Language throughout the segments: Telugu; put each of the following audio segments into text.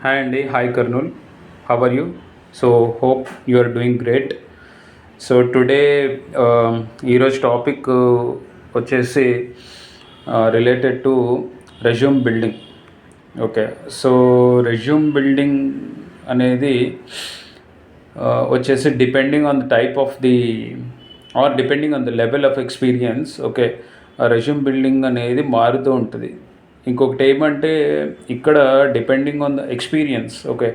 Hi Andy, hi Karnul. How are you? So hope you are doing great. So today ఈరోజు టాపిక్ వచ్చేసి related to resume building. Okay, so resume building అనేది వచ్చేసి depending on the type of the or depending on the level of experience. Okay, resume building అనేది మారుతూ ఉంటుంది. ఇంకొకటి ఏమంటే ఇక్కడ depending on the experience. Okay,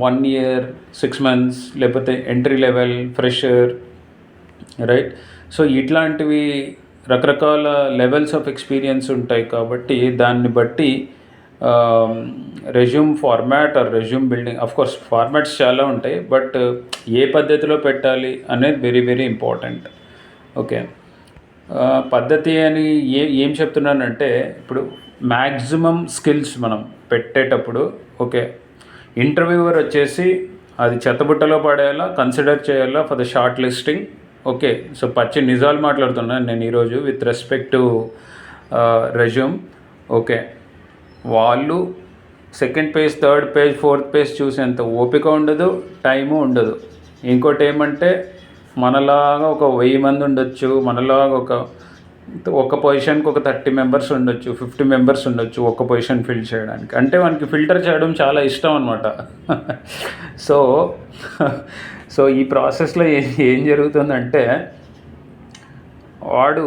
1 year, 6 months, లేకపోతే entry level, fresher, right. So ఇట్లాంటివి రకరకాల లెవెల్స్ ఆఫ్ ఎక్స్పీరియన్స్ ఉంటాయి కాబట్టి దాన్ని బట్టి resume format or resume building, course formats చాలా ఉంటాయి, బట్ ఏ పద్ధతిలో పెట్టాలి అనేది వెరీ వెరీ ఇంపార్టెంట్. ఓకే, పద్ధతి అని ఏం చెప్తున్నానంటే ఇప్పుడు మ్యాక్సిమం స్కిల్స్ మనం పెట్టేటప్పుడు, ఓకే, ఇంటర్వ్యూవర్ వచ్చేసి అది చెత్తబుట్టలో పడేయాలా, కన్సిడర్ చేయాలా for the short listing. Okay, so పచ్చి నిజాలు మాట్లాడుతున్నాను నేను ఈరోజు with respect to resume. Okay, వాళ్ళు second page, third page, fourth page చూసేంత ఓపిక ఉండదు, టైము ఉండదు. ఇంకోటి ఏమంటే మనలాగా ఒక 1000 మంది ఉండొచ్చు, మనలాగా ఒక పొజిషన్కి ఒక 30 మెంబర్స్ ఉండొచ్చు, 50 మెంబర్స్ ఉండొచ్చు ఒక పొజిషన్ ఫిల్ చేయడానికి. అంటే మనకి ఫిల్టర్ చేయడం చాలా ఇష్టం అనమాట. సో సో ఈ ప్రాసెస్లో ఏం జరుగుతుందంటే వాడు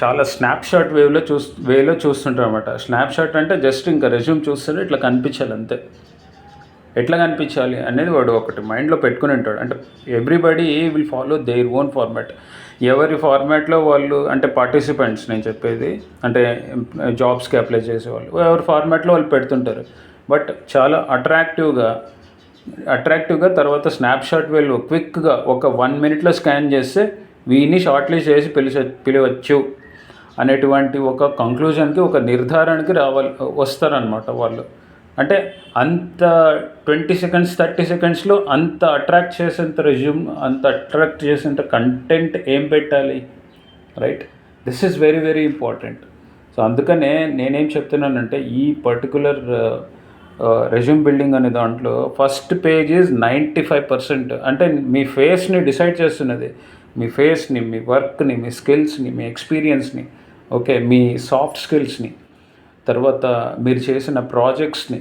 చాలా స్నాప్షాట్ వేలో చూస్తుంటారు అనమాట. స్నాప్షాట్ అంటే జస్ట్ ఇంకా రెజ్యూమ్ చూస్తుంటే ఇట్లా కనిపించాలి అంతే. ఎట్లా కనిపించాలి అనేది వాడు ఒకటి మైండ్లో పెట్టుకుని ఉంటాడు. అంటే everybody will follow their own format. ఎవరి ఫార్మాట్లో వాళ్ళు, అంటే పార్టిసిపెంట్స్ నేను చెప్పేది, అంటే జాబ్స్కి అప్లై చేసేవాళ్ళు ఎవరి ఫార్మాట్లో వాళ్ళు పెడుతుంటారు. బట్ చాలా అట్రాక్టివ్గా తర్వాత స్నాప్షాట్ వీళ్ళు క్విక్గా ఒక 1 minute స్కాన్ చేస్తే వీని షార్ట్ లిస్ట్ చేసి పిలవచ్చు అనేటువంటి ఒక కంక్లూజన్కి, ఒక నిర్ధారణకి వస్తారనమాట వాళ్ళు. అంటే అంత 20 seconds 30 secondsలో అంత అట్రాక్ట్ చేసేంత రెజ్యూమ్, అంత అట్రాక్ట్ చేసేంత కంటెంట్ ఏం పెట్టాలి, right? This is very very important. So అందుకనే నేనేం చెప్తున్నానంటే ఈ పర్టికులర్ రెజ్యూమ్ బిల్డింగ్ అనే దాంట్లో ఫస్ట్ పేజ్ ఈజ్ 95%. అంటే మీ ఫేస్ని డిసైడ్ చేస్తున్నది, మీ ఫేస్ని, మీ వర్క్ని, మీ స్కిల్స్ని, మీ ఎక్స్పీరియన్స్ని, ఓకే, మీ సాఫ్ట్ స్కిల్స్ని, తర్వాత మీరు చేసిన ప్రాజెక్ట్స్ని.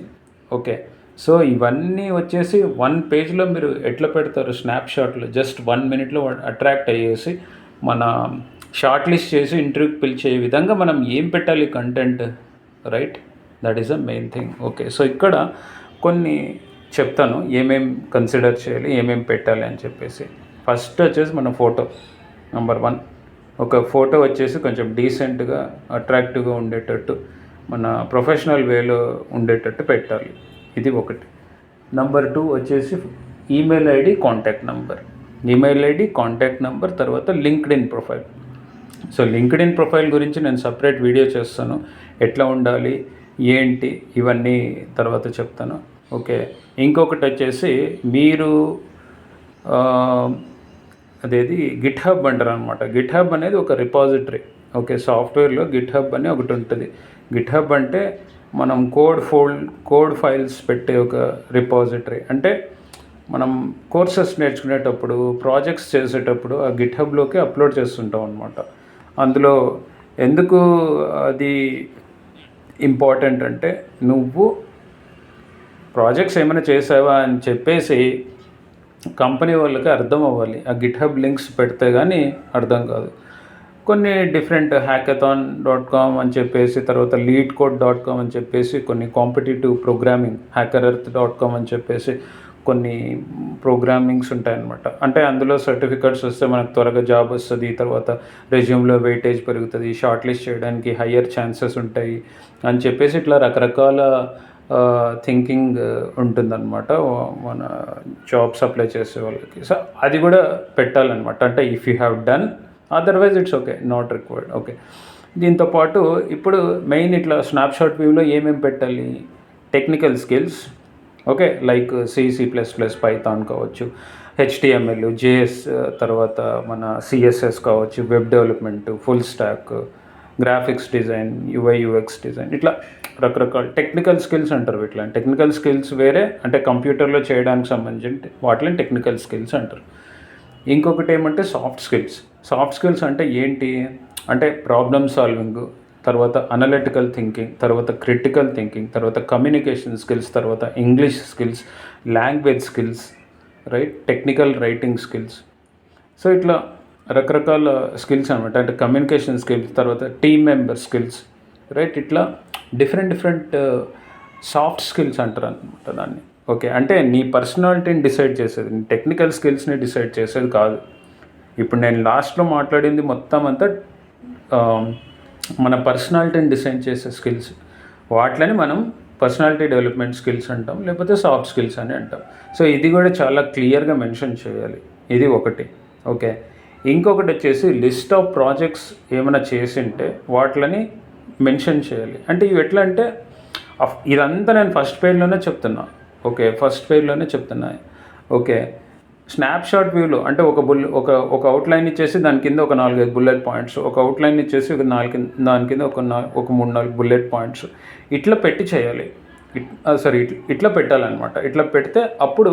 ఓకే, సో ఇవన్నీ వచ్చేసి 1 పేజ్లో మీరు ఎట్లా పెడతారు స్నాప్షాట్లో, జస్ట్ 1 minute అట్రాక్ట్ అయ్యేసి మన షార్ట్ లిస్ట్ చేసి ఇంటర్వ్యూకి పిలిచే విధంగా మనం ఏం పెట్టాలి content, right? That is the main thing. Okay, so ఇక్కడ కొన్ని చెప్తాను ఏమేం కన్సిడర్ చేయాలి, ఏమేం పెట్టాలి అని చెప్పేసి. ఫస్ట్ వచ్చేసి మన ఫోటో నెంబర్ 1. ఒక ఫోటో వచ్చేసి కొంచెం డీసెంట్గా, అట్రాక్టివ్గా ఉండేటట్టు, మన ప్రొఫెషనల్ వేలో ఉండేటట్టు పెట్టాలి. ఇది ఒకటి. నెంబర్ 2 వచ్చేసి ఈమెయిల్ ఐడి, కాంటాక్ట్ నెంబర్, తర్వాత LinkedIn profile. So LinkedIn profile గురించి నేను సపరేట్ వీడియో చేస్తాను, ఎట్లా ఉండాలి ఏంటి ఇవన్నీ తర్వాత చెప్తాను. ఓకే, ఇంకొకటి వచ్చేసి మీరు అదేది గిట్హబ్ అంటారు అనమాట. గిట్హబ్ అనేది ఒక రిపాజిటరీ. ఓకే, సాఫ్ట్వేర్లో గిట్హబ్ అని ఒకటి ఉంటుంది. గిట్హబ్ అంటే మనం కోడ్ ఫైల్స్ పెట్టే ఒక రిపాజిటరీ. అంటే మనం కోర్సెస్ నేర్చుకునేటప్పుడు, ప్రాజెక్ట్స్ చేసేటప్పుడు ఆ గిట్హబ్లోకి అప్లోడ్ చేస్తుంటాం అనమాట. అందులో ఎందుకు అది ఇంపార్టెంట్ అంటే, నువ్వు ప్రాజెక్ట్స్ ఏమైనా చేసావా అని చెప్పేసి కంపెనీ వాళ్ళకి అర్థం అవ్వాలి. ఆ గిట్హబ్ లింక్స్ పెడితే కానీ అర్థం కాదు. కొన్ని డిఫరెంట్ hackathon.com అని చెప్పేసి, తర్వాత leetcode.com అని చెప్పేసి, కొన్ని కాంపిటేటివ్ ప్రోగ్రామింగ్, hackerearth.com అని చెప్పేసి కొన్ని ప్రోగ్రామింగ్స్ ఉంటాయన్నమాట. అంటే అందులో సర్టిఫికెట్స్ వస్తే మనకు త్వరగా జాబ్ వస్తుంది, తర్వాత రెజ్యూమ్లో వెయిటేజ్ పెరుగుతుంది, షార్ట్ లిస్ట్ చేయడానికి హయ్యర్ ఛాన్సెస్ ఉంటాయి అని చెప్పేసి ఇట్లా రకరకాల థింకింగ్ ఉంటుందన్నమాట మన జాబ్స్ అప్లై చేసే వాళ్ళకి. సో అది కూడా పెట్టాలన్నమాట. అంటే if you have done, otherwise it's okay, not required. Okay, దీంతోపాటు ఇప్పుడు మెయిన్ ఇట్లా స్నాప్షాట్ వ్యూలో ఏమేమి పెట్టాలి, technical skills, okay, like C++, Python కావచ్చు, HTML, JS, తర్వాత మన CSS కావచ్చు, web development, full stock, graphics design, UI UX design, ఇట్లా రకరకాల టెక్నికల్ స్కిల్స్ అంటారు. ఇట్లా టెక్నికల్ స్కిల్స్ వేరే, అంటే కంప్యూటర్లో చేయడానికి సంబంధించి వాటిని టెక్నికల్ స్కిల్స్ అంటారు. ఇంకొకటి ఏమంటే సాఫ్ట్ స్కిల్స్. సాఫ్ట్ స్కిల్స్ అంటే ఏంటి అంటే ప్రాబ్లమ్ సాల్వింగ్, తర్వాత అనలిటికల్ థింకింగ్, తర్వాత క్రిటికల్ థింకింగ్, తర్వాత కమ్యూనికేషన్ స్కిల్స్, తర్వాత English skills, language skills, right, technical writing skills. So ఇట్లా రకరకాల స్కిల్స్ అనమాట. అంటే కమ్యూనికేషన్ స్కిల్స్, తర్వాత టీమ్ మెంబర్ స్కిల్స్, రైట్, ఇట్లా డిఫరెంట్ సాఫ్ట్ స్కిల్స్ అంటారు అనమాట దాన్ని. ఓకే, అంటే నీ పర్సనాలిటీని డిసైడ్ చేసేది, నీ టెక్నికల్ స్కిల్స్ని డిసైడ్ చేసేది కాదు. ఇప్పుడు నేను లాస్ట్లో మాట్లాడింది మొత్తం అంతా మన పర్సనాలిటీని డిసైడ్ చేసే స్కిల్స్. వాటిని మనం పర్సనాలిటీ డెవలప్మెంట్ స్కిల్స్ అంటాం, లేకపోతే సాఫ్ట్ స్కిల్స్ అని అంటాం. సో ఇది కూడా చాలా క్లియర్గా మెన్షన్ చేయాలి. ఇది ఒకటి. ఓకే, ఇంకొకటి వచ్చేసి లిస్ట్ ఆఫ్ ప్రాజెక్ట్స్ ఏమైనా చేసింటే వాటిని మెన్షన్ చేయాలి. అంటే ఇవి ఎట్లా అంటే ఇదంతా నేను ఫస్ట్ పేజ్లోనే చెప్తున్నా. ఓకే, ఫస్ట్ పేజ్లోనే చెప్తున్నా. ఓకే, స్నాప్షాట్ వ్యూలో అంటే ఒక అవుట్లైన్ ఇచ్చేసి దాని కింద ఒక 4-5 బుల్లెట్ పాయింట్స్, ఒక అవుట్లైన్ ఇచ్చేసి దాని కింద ఒక 3-4 బుల్లెట్ పాయింట్స్ ఇట్లా పెట్టి చేయాలి. ఇట్లా పెట్టాలన్నమాట. ఇట్లా పెడితే అప్పుడు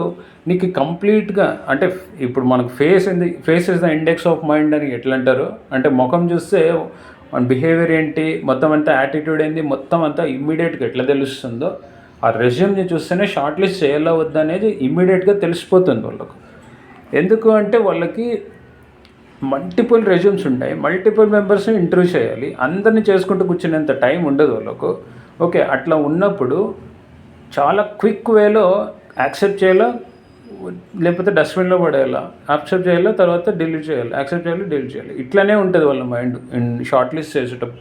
నీకు కంప్లీట్గా, అంటే ఇప్పుడు మనకు face is the index of mind అని ఎట్లా అంటారు అంటే ముఖం చూస్తే మన బిహేవియర్ ఏంటి, మొత్తం అంతా యాటిట్యూడ్ ఏంటి, మొత్తం అంతా ఇమ్మీడియట్గా ఎట్లా తెలుస్తుందో ఆ రెజ్యూమ్ని చూస్తేనే షార్ట్ లిస్ట్ చేయాలా వద్దా అనేది ఇమ్మీడియట్గా తెలిసిపోతుంది వాళ్ళకు. ఎందుకు అంటే వాళ్ళకి మల్టిపుల్ రెజ్యూమ్స్ ఉంటాయి, మల్టిపుల్ మెంబర్స్ని ఇంటర్వ్యూ చేయాలి, అందరినీ చేసుకుంటూ కూర్చునేంత టైం ఉండదు వాళ్ళకు. ఓకే, అట్లా ఉన్నప్పుడు చాలా క్విక్ వేలో యాక్సెప్ట్ చేయాలా, లేకపోతే డస్ట్బిన్లో పడేయాలా, యాక్సెప్ట్ చేయాలా, తర్వాత డిలీట్ చేయాలి, యాక్సెప్ట్ చేయాలి, డిలీట్ చేయాలి. ఇట్లనే ఉంటుంది వాళ్ళ మైండ్ షార్ట్ లిస్ట్ చేసేటప్పుడు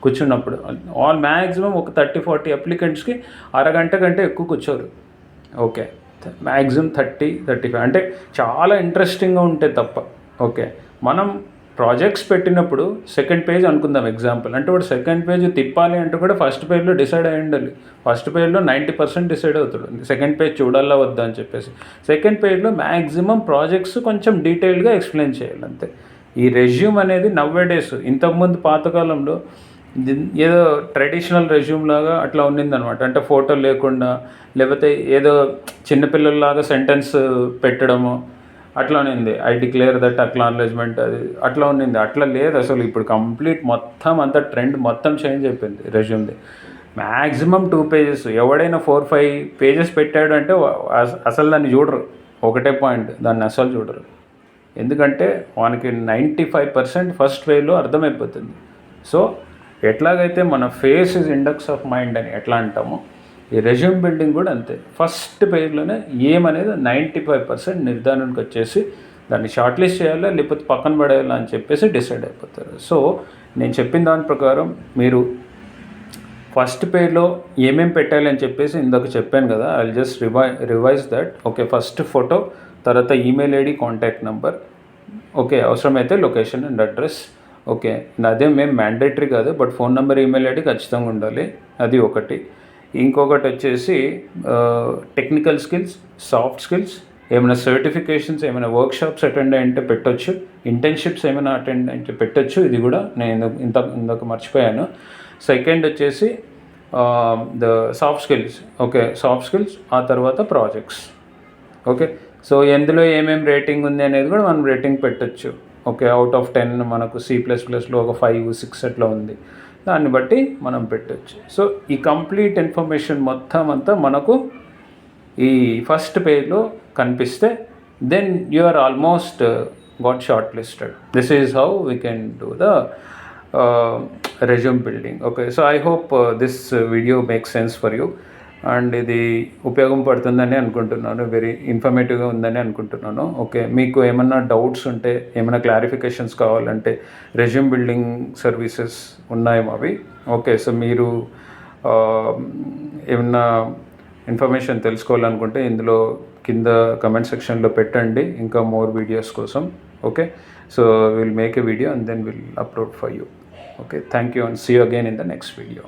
కూర్చున్నప్పుడు. ఆల్ మ్యాక్సిమం ఒక 30-40 అప్లికెంట్స్కి అరగంట కంటే ఎక్కువ కూర్చోరు. ఓకే, మ్యాక్సిమం 30-35 అంటే చాలా ఇంట్రెస్టింగ్గా ఉంటే తప్ప. ఓకే, మనం ప్రాజెక్ట్స్ పెట్టినప్పుడు సెకండ్ పేజ్ అనుకుందాం ఎగ్జాంపుల్, అంటే వాడు సెకండ్ పేజ్ తిప్పాలి అంటే కూడా ఫస్ట్ పేజ్లో డిసైడ్ అయ్యి ఉండాలి. ఫస్ట్ పేజ్లో 90% డిసైడ్ అవుతాడు, సెకండ్ పేజ్ చూడాలా వద్దా అని చెప్పేసి. సెకండ్ పేజ్లో మ్యాక్సిమం ప్రాజెక్ట్స్ కొంచెం డీటెయిల్గా ఎక్స్ప్లెయిన్ చేయాలి అంతే. ఈ రెజ్యూమ్ అనేది నవ్వేడేస్, ఇంతకుముందు పాతకాలంలో ఏదో ట్రెడిషనల్ రెజ్యూమ్ లాగా అట్లా ఉన్నిందనమాట. అంటే ఫోటో లేకుండా, లేకపోతే ఏదో చిన్నపిల్లల్లాగా సెంటెన్స్ పెట్టడము అట్లా ఉన్నింది. ఐ డిక్లేర్ దట్ అక్నాలెడ్జ్మెంట్, అది అట్లా ఉన్నింది. అట్లా లేదు అసలు. ఇప్పుడు కంప్లీట్ మొత్తం అంతా ట్రెండ్ మొత్తం చేంజ్ అయిపోయింది రెజ్యూమ్ది. మ్యాక్సిమం 2 pages, ఎవడైనా 4-5 pages పెట్టాడు అంటే అసలు దాన్ని చూడరు. ఒకటే పాయింట్, దాన్ని అసలు చూడరు. ఎందుకంటే వానికి 95% ఫస్ట్ పేజ్లో అర్థమైపోతుంది. సో ఎట్లాగైతే మన face is index of mind అని ఎట్లా అంటామో, ఈ రెజ్యూమ్ బిల్డింగ్ కూడా అంతే. ఫస్ట్ పేజ్లోనే ఏమనేది 95% నిర్ధారణకు వచ్చేసి దాన్ని షార్ట్ లిస్ట్ చేయాలా లేకపోతే పక్కన పడేయాలా అని చెప్పేసి డిసైడ్ అయిపోతారు. సో నేను చెప్పిన దాని ప్రకారం మీరు ఫస్ట్ పేజ్లో ఏమేమి పెట్టాలి అని చెప్పేసి ఇందాక చెప్పాను కదా, I just revise that. Okay, first photo, తర్వాత email ID, contact number, okay, అవసరమైతే లొకేషన్ అండ్ అడ్రస్. ఓకే, అదేం మేము మ్యాండేటరీ కాదు, but phone number, email ID ఖచ్చితంగా ఉండాలి, అది ఒకటి. ఇంకొకటి వచ్చేసి టెక్నికల్ స్కిల్స్, సాఫ్ట్ స్కిల్స్, ఏమైనా సర్టిఫికేషన్స్, ఏమైనా వర్క్షాప్స్ అటెండ్ అయ్యంటే పెట్టొచ్చు, ఇంటర్న్షిప్స్ ఏమైనా అటెండ్ అంటే పెట్టొచ్చు. ఇది కూడా నేను ఇందాక మర్చిపోయాను. సెకండ్ వచ్చేసి the soft skills. Okay, soft skills, ఆ తర్వాత ప్రాజెక్ట్స్. ఓకే, సో ఎందులో ఏమేమి రేటింగ్ ఉంది అనేది కూడా మనం రేటింగ్ పెట్టచ్చు. ఓకే, అవుట్ ఆఫ్ 10 మనకు C++లో ఒక 5-6 అట్లా ఉంది, దాన్ని బట్టి మనం పెట్టచ్చు. సో ఈ కంప్లీట్ ఇన్ఫర్మేషన్ మొత్తం అంతా మనకు ఈ ఫస్ట్ పేజ్లో కనిపిస్తే then you are almost got shortlisted. This is how we can do the resume building. Okay, so I hope this video makes sense for you and ఇది ఉపయోగపడుతుందని అనుకుంటున్నాను, వెరీ ఇన్ఫర్మేటివ్గా ఉందని అనుకుంటున్నాను. ఓకే, మీకు ఏమన్నా డౌట్స్ ఉంటే, ఏమైనా క్లారిఫికేషన్స్ కావాలంటే రెజ్యూమ్ బిల్డింగ్ సర్వీసెస్ ఉన్నాయి అవి. ఓకే, సో మీరు ఏమన్నా ఇన్ఫర్మేషన్ తెలుసుకోవాలనుకుంటే ఇందులో కింద కమెంట్ సెక్షన్లో పెట్టండి ఇంకా మోర్ వీడియోస్ కోసం. Okay, so will make a video and then will upload for you. Okay, thank you and see you again in the next video.